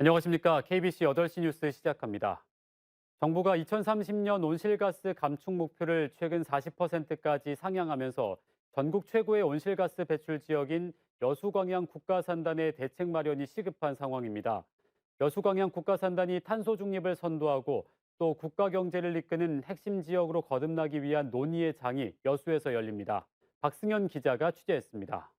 안녕하십니까. KBC 8시 뉴스 시작합니다. 정부가 2030년 온실가스 감축 목표를 최근 40%까지 상향하면서 전국 최고의 온실가스 배출 지역인 여수광양 국가산단의 대책 마련이 시급한 상황입니다. 여수광양 국가산단이 탄소 중립을 선도하고 또 국가 경제를 이끄는 핵심 지역으로 거듭나기 위한 논의의 장이 여수에서 열립니다. 박승현 기자가 취재했습니다.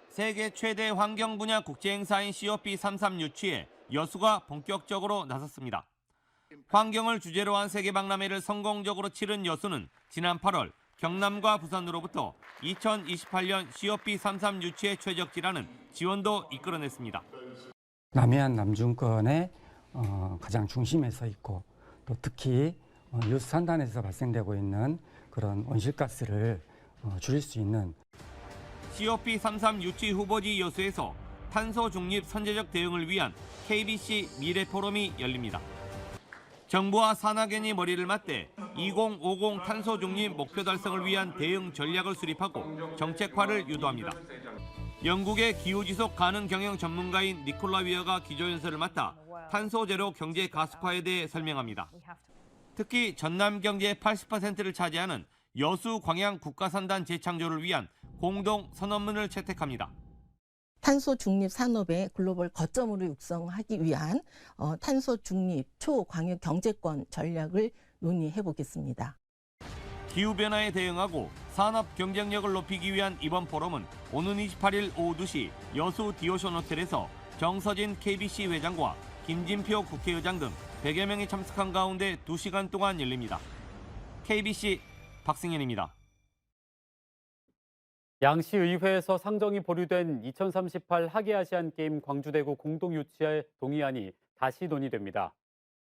세계 최대 환경 분야 국제행사인 COP33 유치에 여수가 본격적으로 나섰습니다. 환경을 주제로 한 세계박람회를 성공적으로 치른 여수는 지난 8월 경남과 부산으로부터 2028년 COP33 유치의 최적지라는 지원도 이끌어냈습니다. 남해안 남중권의 가장 중심에 서 있고 또 특히 여수 산단에서 발생되고 있는 그런 온실가스를 줄일 수 있는 COP33 유치 후보지 여수에서 탄소 중립 선제적 대응을 위한 KBC 미래 포럼이 열립니다. 정부와 산하견이 머리를 맞대 2050 탄소 중립 목표 달성을 위한 대응 전략을 수립하고 정책화를 유도합니다. 영국의 기후지속 가능 경영 전문가인 니콜라 위어가 기조연설을 맡아 탄소 제로 경제 가속화에 대해 설명합니다. 특히 전남 경제의 80%를 차지하는 여수 광양 국가산단 재창조를 위한 공동 선언문을 채택합니다. 탄소 중립 산업의 글로벌 거점으로 육성하기 위한 탄소 중립 초광역 경제권 전략을 논의해 보겠습니다. 기후변화에 대응하고 산업 경쟁력을 높이기 위한 이번 포럼은 오는 28일 오후 2시 여수 디오션 호텔에서 정서진 KBC 회장과 김진표 국회의장 등 100여 명이 참석한 가운데 2시간 동안 열립니다. KBC 박승현입니다. 양시의회에서 상정이 보류된 2038 하계아시안게임 광주대구 공동유치에 동의안이 다시 논의됩니다.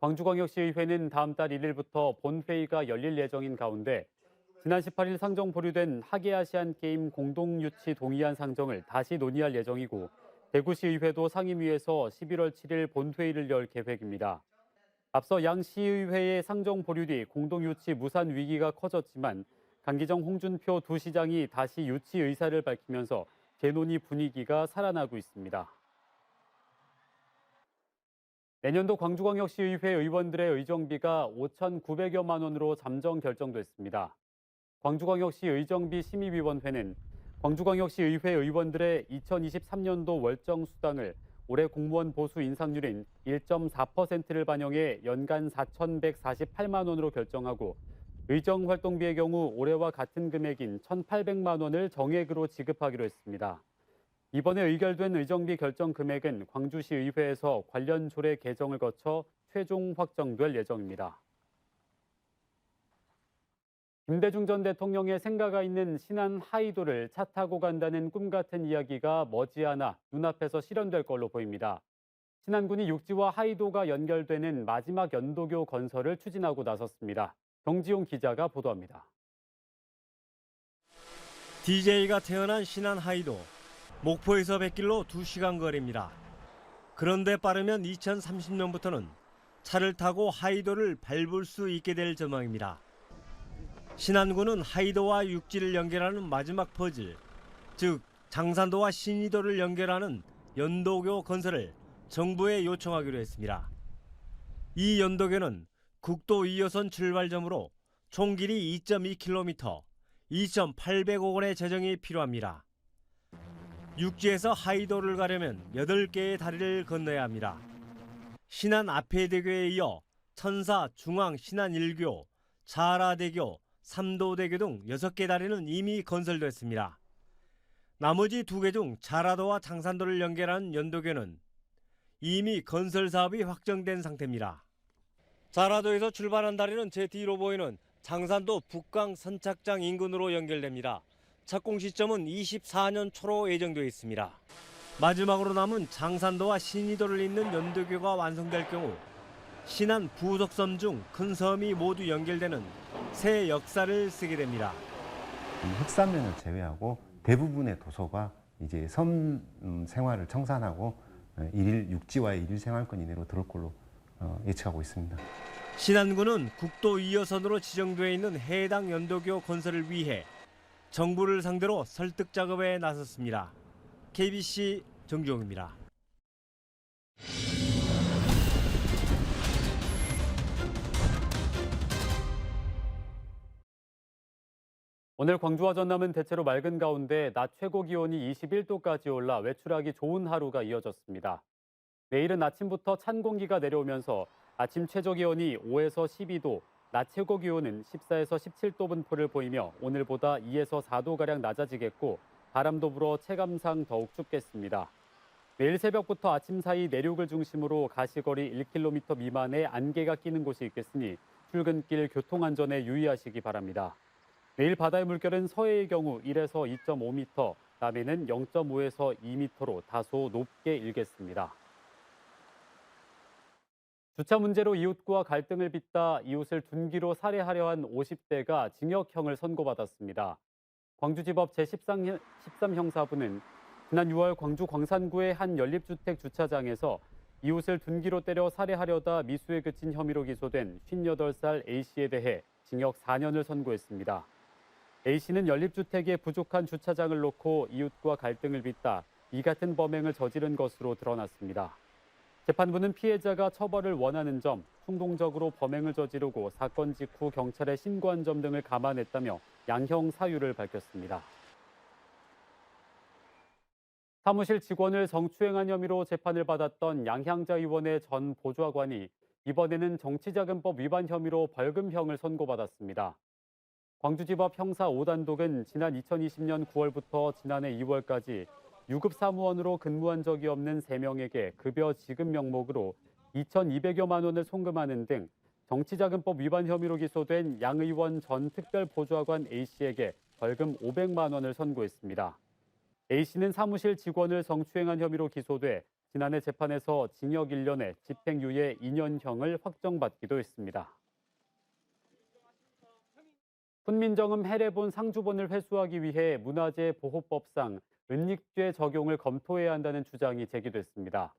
광주광역시의회는 다음 달 1일부터 본회의가 열릴 예정인 가운데 지난 18일 상정 보류된 하계아시안게임 공동유치 동의안 상정을 다시 논의할 예정이고 대구시의회도 상임위에서 11월 7일 본회의를 열 계획입니다. 앞서 양시의회의 상정 보류 뒤 공동유치 무산 위기가 커졌지만 강기정, 홍준표 두 시장이 다시 유치 의사를 밝히면서 재논의 분위기가 살아나고 있습니다. 내년도 광주광역시의회 의원들의 의정비가 5,900여만 원으로 잠정 결정됐습니다. 광주광역시 의정비 심의위원회는 광주광역시 의회 의원들의 2023년도 월정 수당을 올해 공무원 보수 인상률인 1.4%를 반영해 연간 4,148만 원으로 결정하고 의정활동비의 경우 올해와 같은 금액인 1,800만 원을 정액으로 지급하기로 했습니다. 이번에 의결된 의정비 결정 금액은 광주시 의회에서 관련 조례 개정을 거쳐 최종 확정될 예정입니다. 김대중 전 대통령의 생가가 있는 신안 하이도를 차 타고 간다는 꿈 같은 이야기가 머지않아 눈앞에서 실현될 걸로 보입니다. 신안군이 육지와 하이도가 연결되는 마지막 연도교 건설을 추진하고 나섰습니다. 정지용 기자가 보도합니다. DJ가 태어난 신안 하이도, 목포에서 뱃길로 2시간 거리입니다. 그런데 빠르면 2030년부터는 차를 타고 하이도를 밟을 수 있게 될 전망입니다. 신안군은 하이도와 육지를 연결하는 마지막 퍼즐, 즉 장산도와 신의도를 연결하는 연도교 건설을 정부에 요청하기로 했습니다. 이 연도교는 국도 2호선 출발점으로 총 길이 2.2km, 2,800억 원의 재정이 필요합니다. 육지에서 하이도를 가려면 8개의 다리를 건너야 합니다. 신안 앞해대교에 이어 천사, 중앙, 신안 1교, 자라대교, 삼도대교 등 6개 다리는 이미 건설됐습니다. 나머지 2개 중 자라도와 장산도를 연결하는 연도교는 이미 건설 사업이 확정된 상태입니다. 자라도에서 출발한 다리는 제 뒤로 보이는 장산도 북강 선착장 인근으로 연결됩니다. 착공 시점은 24년 초로 예정되어 있습니다. 마지막으로 남은 장산도와 신의도를 잇는 연도교가 완성될 경우 신안 부속섬 중 큰 섬이 모두 연결되는 새 역사를 쓰게 됩니다. 흑사면을 제외하고 대부분의 도서가 이제 섬 생활을 청산하고 일일 육지와의 일일 생활권 이내로 들어올 걸로 예측하고 있습니다. 신안군은 국도 2호선으로 지정되어 있는 해당 연도교 건설을 위해 정부를 상대로 설득 작업에 나섰습니다. KBC 정주영입니다. 오늘 광주와 전남은 대체로 맑은 가운데 낮 최고 기온이 21도까지 올라 외출하기 좋은 하루가 이어졌습니다. 내일은 아침부터 찬 공기가 내려오면서 아침 최저 기온이 5에서 12도, 낮 최고 기온은 14에서 17도 분포를 보이며 오늘보다 2에서 4도가량 낮아지겠고 바람도 불어 체감상 더욱 춥겠습니다. 내일 새벽부터 아침 사이 내륙을 중심으로 가시거리 1km 미만의 안개가 끼는 곳이 있겠으니 출근길 교통안전에 유의하시기 바랍니다. 내일 바다의 물결은 서해의 경우 1에서 2.5m, 남해는 0.5에서 2m로 다소 높게 일겠습니다. 주차 문제로 이웃과 갈등을 빚다 이웃을 둔기로 살해하려 한 50대가 징역형을 선고받았습니다. 광주지법 제13형사부는 지난 6월 광주 광산구의 한 연립주택 주차장에서 이웃을 둔기로 때려 살해하려다 미수에 그친 혐의로 기소된 58살 A씨에 대해 징역 4년을 선고했습니다. A씨는 연립주택에 부족한 주차장을 놓고 이웃과 갈등을 빚다 이 같은 범행을 저지른 것으로 드러났습니다. 재판부는 피해자가 처벌을 원하는 점, 충동적으로 범행을 저지르고 사건 직후 경찰에 신고한 점 등을 감안했다며 양형 사유를 밝혔습니다. 사무실 직원을 성추행한 혐의로 재판을 받았던 양향자 의원의 전 보좌관이 이번에는 정치자금법 위반 혐의로 벌금형을 선고받았습니다. 광주지법 형사 5단독은 지난 2020년 9월부터 지난해 2월까지 유급 사무원으로 근무한 적이 없는 3명에게 급여 지급 명목으로 2,200여만 원을 송금하는 등 정치자금법 위반 혐의로 기소된 양 의원 전 특별보좌관 A씨에게 벌금 500만 원을 선고했습니다. A씨는 사무실 직원을 성추행한 혐의로 기소돼 지난해 재판에서 징역 1년에 집행유예 2년형을 확정받기도 했습니다. 훈민정음 해례본 상주본을 회수하기 위해 문화재보호법상 은닉죄 적용을 검토해야 한다는 주장이 제기됐습니다.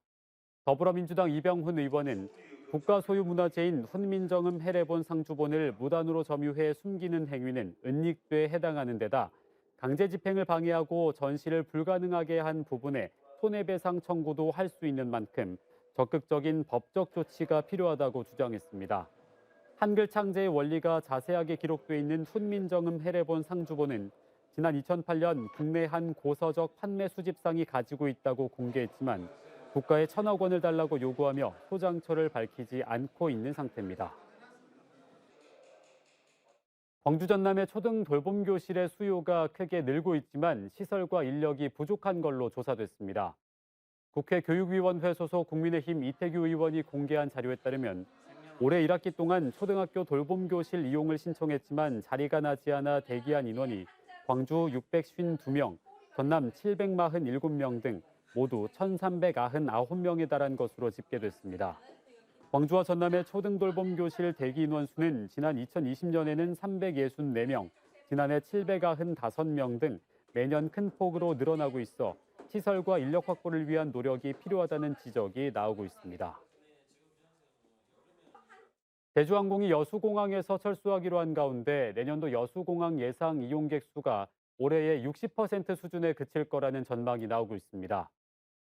더불어민주당 이병훈 의원은 국가 소유 문화재인 훈민정음 해례본 상주본을 무단으로 점유해 숨기는 행위는 은닉죄에 해당하는 데다 강제 집행을 방해하고 전시를 불가능하게 한 부분에 손해배상 청구도 할 수 있는 만큼 적극적인 법적 조치가 필요하다고 주장했습니다. 한글 창제의 원리가 자세하게 기록돼 있는 훈민정음 해례본 상주본은 지난 2008년 국내 한 고서적 판매 수집상이 가지고 있다고 공개했지만 국가에 1,000억 원을 달라고 요구하며 소장처를 밝히지 않고 있는 상태입니다. 광주 전남의 초등 돌봄 교실의 수요가 크게 늘고 있지만 시설과 인력이 부족한 걸로 조사됐습니다. 국회 교육위원회 소속 국민의힘 이태규 의원이 공개한 자료에 따르면 올해 1학기 동안 초등학교 돌봄 교실 이용을 신청했지만 자리가 나지 않아 대기한 인원이 광주 652명, 전남 747명 등 모두 1,399명에 달한 것으로 집계됐습니다. 광주와 전남의 초등돌봄 교실 대기 인원 수는 지난 2020년에는 364명, 지난해 795명 등 매년 큰 폭으로 늘어나고 있어 시설과 인력 확보를 위한 노력이 필요하다는 지적이 나오고 있습니다. 제주항공이 여수공항에서 철수하기로 한 가운데 내년도 여수공항 예상 이용객 수가 올해의 60% 수준에 그칠 거라는 전망이 나오고 있습니다.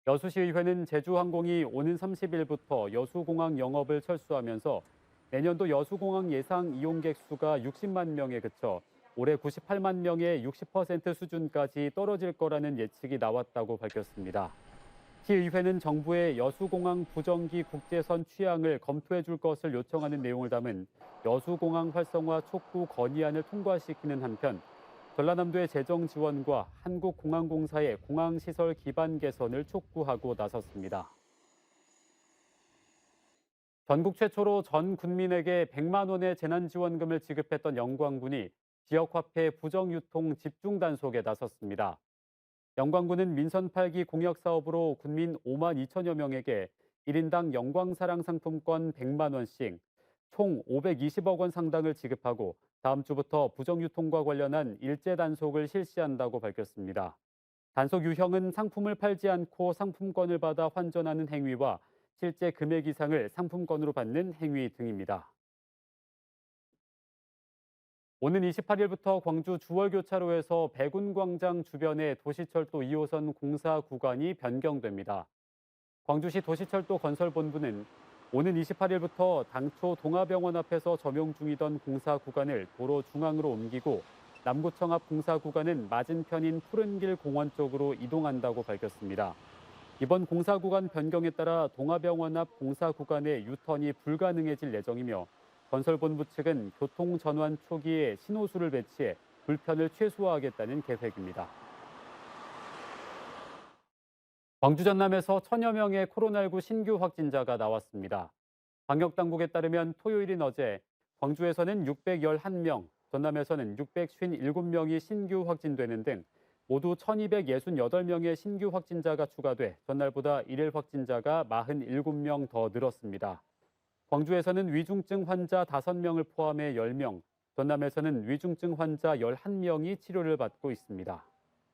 여수시의회는 제주항공이 오는 30일부터 여수공항 영업을 철수하면서 내년도 여수공항 예상 이용객 수가 60만 명에 그쳐 올해 98만 명의 60% 수준까지 떨어질 거라는 예측이 나왔다고 밝혔습니다. 시의회는 정부의 여수공항 부정기 국제선 취항을 검토해 줄 것을 요청하는 내용을 담은 여수공항 활성화 촉구 건의안을 통과시키는 한편 전라남도의 재정 지원과 한국공항공사의 공항시설 기반 개선을 촉구하고 나섰습니다. 전국 최초로 전 군민에게 100만 원의 재난지원금을 지급했던 영광군이 지역화폐 부정유통 집중 단속에 나섰습니다. 영광군은 민선 8기 공약사업으로 군민 5만 2천여 명에게 1인당 영광사랑 상품권 100만 원씩 총 520억 원 상당을 지급하고 다음 주부터 부정유통과 관련한 일제 단속을 실시한다고 밝혔습니다. 단속 유형은 상품을 팔지 않고 상품권을 받아 환전하는 행위와 실제 금액 이상을 상품권으로 받는 행위 등입니다. 오는 28일부터 광주 주월교차로에서 백운광장 주변의 도시철도 2호선 공사 구간이 변경됩니다. 광주시 도시철도 건설본부는 오는 28일부터 당초 동아병원 앞에서 점용 중이던 공사 구간을 도로 중앙으로 옮기고 남구청 앞 공사 구간은 맞은편인 푸른길 공원 쪽으로 이동한다고 밝혔습니다. 이번 공사 구간 변경에 따라 동아병원 앞 공사 구간의 유턴이 불가능해질 예정이며 건설본부 측은 교통 전환 초기에 신호수를 배치해 불편을 최소화하겠다는 계획입니다. 광주 전남에서 1000여 명의 코로나19 신규 확진자가 나왔습니다. 방역당국에 따르면 토요일인 어제 광주에서는 611명, 전남에서는 657명이 신규 확진되는 등 모두 1268명의 신규 확진자가 추가돼 전날보다 일일 확진자가 47명 더 늘었습니다. 광주에서는 위중증 환자 5명을 포함해 10명, 전남에서는 위중증 환자 11명이 치료를 받고 있습니다.